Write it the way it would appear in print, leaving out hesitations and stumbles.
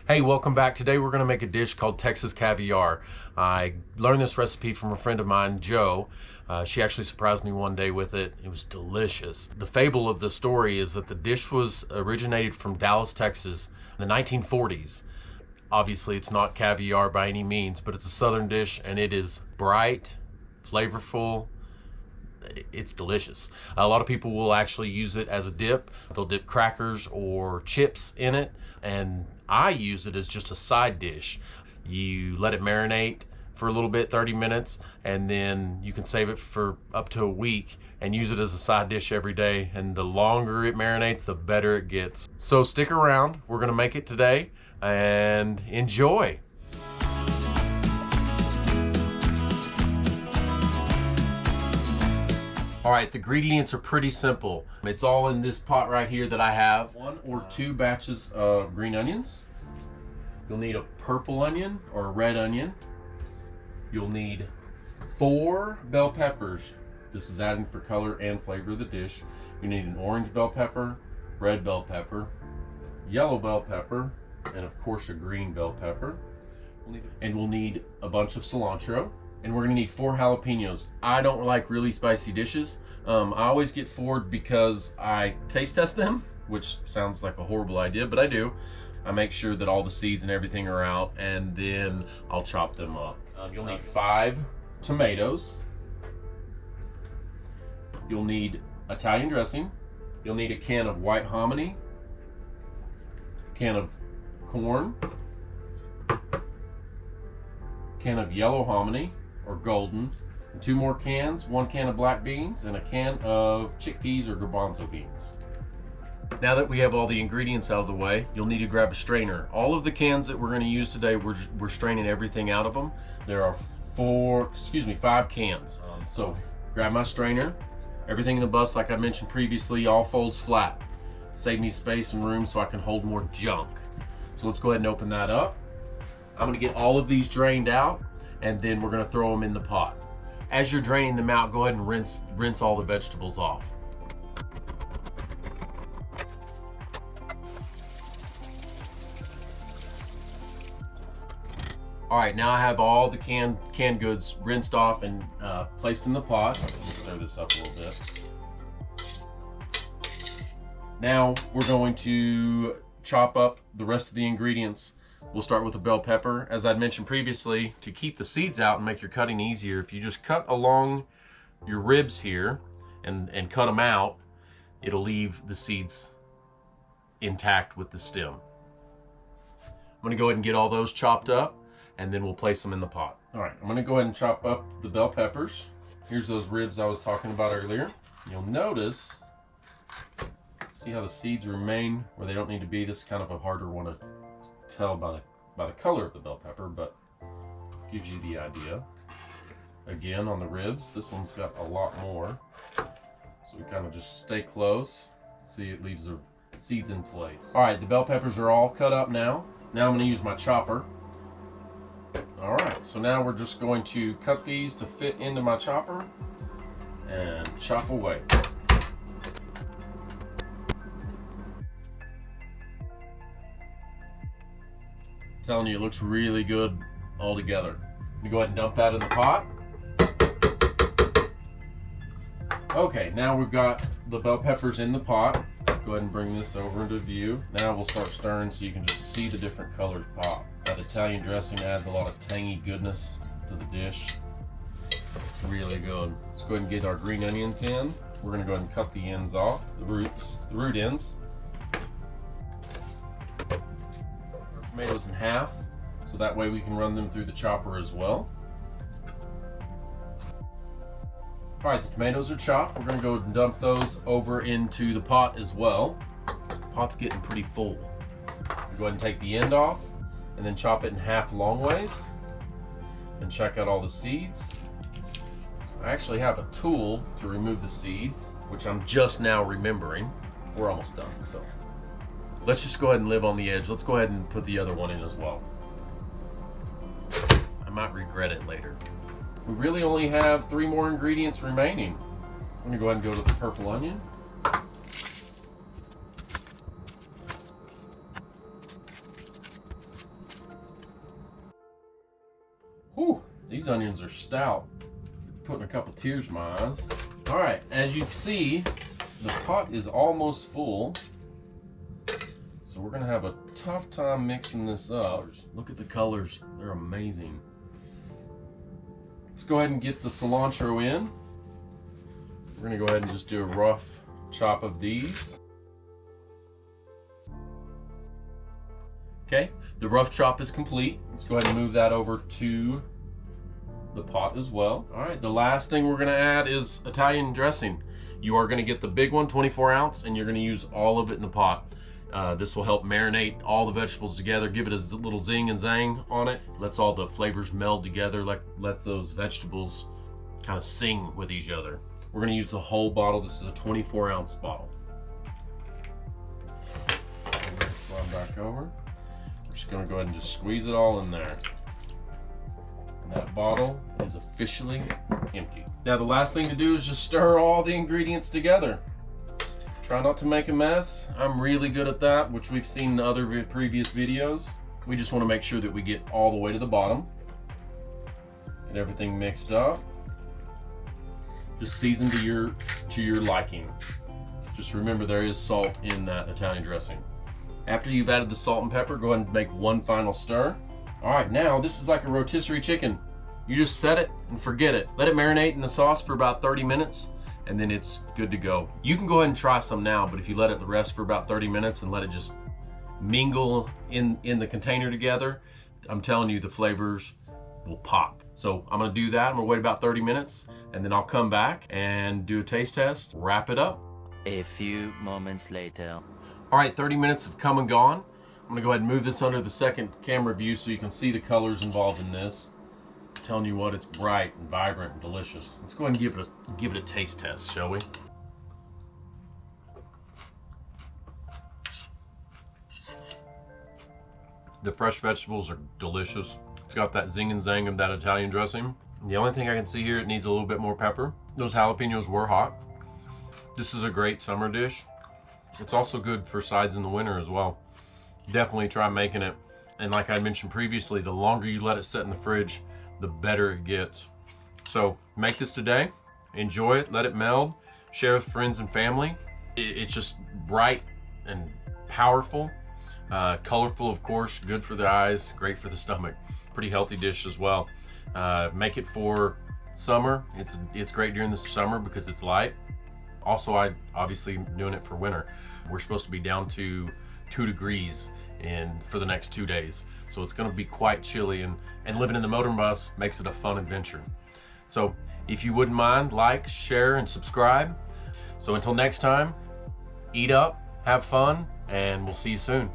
Hey, welcome back. Today we're going to make a dish called Texas Caviar. I learned this recipe from a friend of mine, Joe. She actually surprised me one day with it. It was delicious. The fable of the story is that the dish was originated from Dallas, Texas in the 1940s. Obviously, it's not caviar by any means, but it's a southern dish and it is bright, flavorful. It's delicious. A lot of people will actually use it as a dip. They'll dip crackers or chips in it, and I use it as just a side dish. You let it marinate for a little bit, 30 minutes, and then you can save it for up to a week and use it as a side dish every day. And the longer it marinates, the better it gets. So stick around. We're gonna make it today and enjoy. All right, the ingredients are pretty simple. It's all in this pot right here that I have. 1 or 2 batches of green onions. You'll need a purple onion or a red onion. You'll need 4 bell peppers. This is adding for color and flavor of the dish. You need an orange bell pepper, red bell pepper, yellow bell pepper, and of course a green bell pepper. And we'll need a bunch of cilantro. And we're gonna need 4 jalapenos. I don't like really spicy dishes. I always get 4 because I taste test them, which sounds like a horrible idea, but I do. I make sure that all the seeds and everything are out, and then I'll chop them up. You'll need 5 tomatoes. You'll need Italian dressing. You'll need a can of white hominy, a can of corn, a can of yellow hominy, or golden, and 2 more cans, 1 can of black beans, and a can of chickpeas or garbanzo beans. Now that we have all the ingredients out of the way, you'll need to grab a strainer. All of the cans that we're going to use today, we're straining everything out of them. There are 5 cans. So grab my strainer. Everything in the bus, like I mentioned previously, all folds flat. Save me space and room so I can hold more junk. So let's go ahead and open that up. I'm going to get all of these drained out, and then we're going to throw them in the pot. As you're draining them out, go ahead and rinse all the vegetables off. All right, now I have all the canned goods rinsed off and placed in the pot. Let's stir this up a little bit. Now we're going to chop up the rest of the ingredients. We'll start with the bell pepper. As I mentioned previously, to keep the seeds out and make your cutting easier, if you just cut along your ribs here and cut them out, it'll leave the seeds intact with the stem. I'm gonna go ahead and get all those chopped up, and then we'll place them in the pot. All right, I'm gonna go ahead and chop up the bell peppers. Here's those ribs I was talking about earlier. You'll notice, see how the seeds remain where they don't need to be. This is kind of a harder one to tell by the color of the bell pepper, but gives you the idea. Again, on the ribs, this one's got a lot more. So we kind of just stay close. See, it leaves the seeds in place. All right, the bell peppers are all cut up now. Now I'm gonna use my chopper. All right, so now we're just going to cut these to fit into my chopper and chop away. Telling you, it looks really good all together. You go ahead and dump that in the pot. Okay, now we've got the bell peppers in the pot. Go ahead and bring this over into view. Now we'll start stirring so you can just see the different colors pop. That Italian dressing adds a lot of tangy goodness to the dish. It's really good. Let's go ahead and get our green onions in. We're gonna go ahead and cut the ends off, the root ends. Tomatoes in half, so that way we can run them through the chopper as well. All right, the tomatoes are chopped. We're gonna go and dump those over into the pot as well. The pot's getting pretty full. Go ahead and take the end off and then chop it in half long ways and check out all the seeds. I actually have a tool to remove the seeds, which I'm just now remembering. We're almost done, so. Let's just go ahead and live on the edge. Let's go ahead and put the other one in as well. I might regret it later. We really only have 3 more ingredients remaining. I'm gonna go ahead and go to the purple onion. These onions are stout. Putting a couple tears in my eyes. All right, as you can see, the pot is almost full. So we're gonna have a tough time mixing this up. Look at the colors, they're amazing. Let's go ahead and get the cilantro in. We're gonna go ahead and just do a rough chop of these. Okay, the rough chop is complete. Let's go ahead and move that over to the pot as well. All right, the last thing we're gonna add is Italian dressing. You are gonna get the big one, 24 ounce, and you're gonna use all of it in the pot. This will help marinate all the vegetables together, give it a little zing and zang on it. Lets all the flavors meld together, lets those vegetables kind of sing with each other. We're gonna use the whole bottle. This is a 24 ounce bottle. Slide back over. We're just gonna go ahead and just squeeze it all in there. And that bottle is officially empty. Now the last thing to do is just stir all the ingredients together. Try not to make a mess. I'm really good at that, which we've seen in other previous videos. We just want to make sure that we get all the way to the bottom. Get everything mixed up. Just season to your liking. Just remember there is salt in that Italian dressing. After you've added the salt and pepper, go ahead and make one final stir. All right, now this is like a rotisserie chicken. You just set it and forget it. Let it marinate in the sauce for about 30 minutes. And then it's good to go. You can go ahead and try some now, but if you let it rest for about 30 minutes and let it just mingle in the container together, I'm telling you the flavors will pop. So I'm gonna do that. I'm gonna wait about 30 minutes and then I'll come back and do a taste test, wrap it up. A few moments later. All right, 30 minutes have come and gone. I'm gonna go ahead and move this under the second camera view so you can see the colors involved in this. Telling you what, it's bright and vibrant and delicious. Let's go ahead and give it a taste test, shall we? The fresh vegetables are delicious. It's got that zing and zang of that Italian dressing. The only thing I can see here, it needs a little bit more pepper. Those jalapenos were hot. This is a great summer dish. It's also good for sides in the winter as well. Definitely try making it. And like I mentioned previously, the longer you let it sit in the fridge, the better it gets. So make this today, enjoy it, let it meld, share with friends and family. It's just bright and powerful, colorful of course, good for the eyes, great for the stomach. Pretty healthy dish as well. Make it for summer. It's great during the summer because it's light. Also, I obviously doing it for winter. We're supposed to be down to 2 degrees for the next 2 days. So it's gonna be quite chilly, and living in the motor bus makes it a fun adventure. So if you wouldn't mind, like, share, and subscribe. So until next time, eat up, have fun, and we'll see you soon.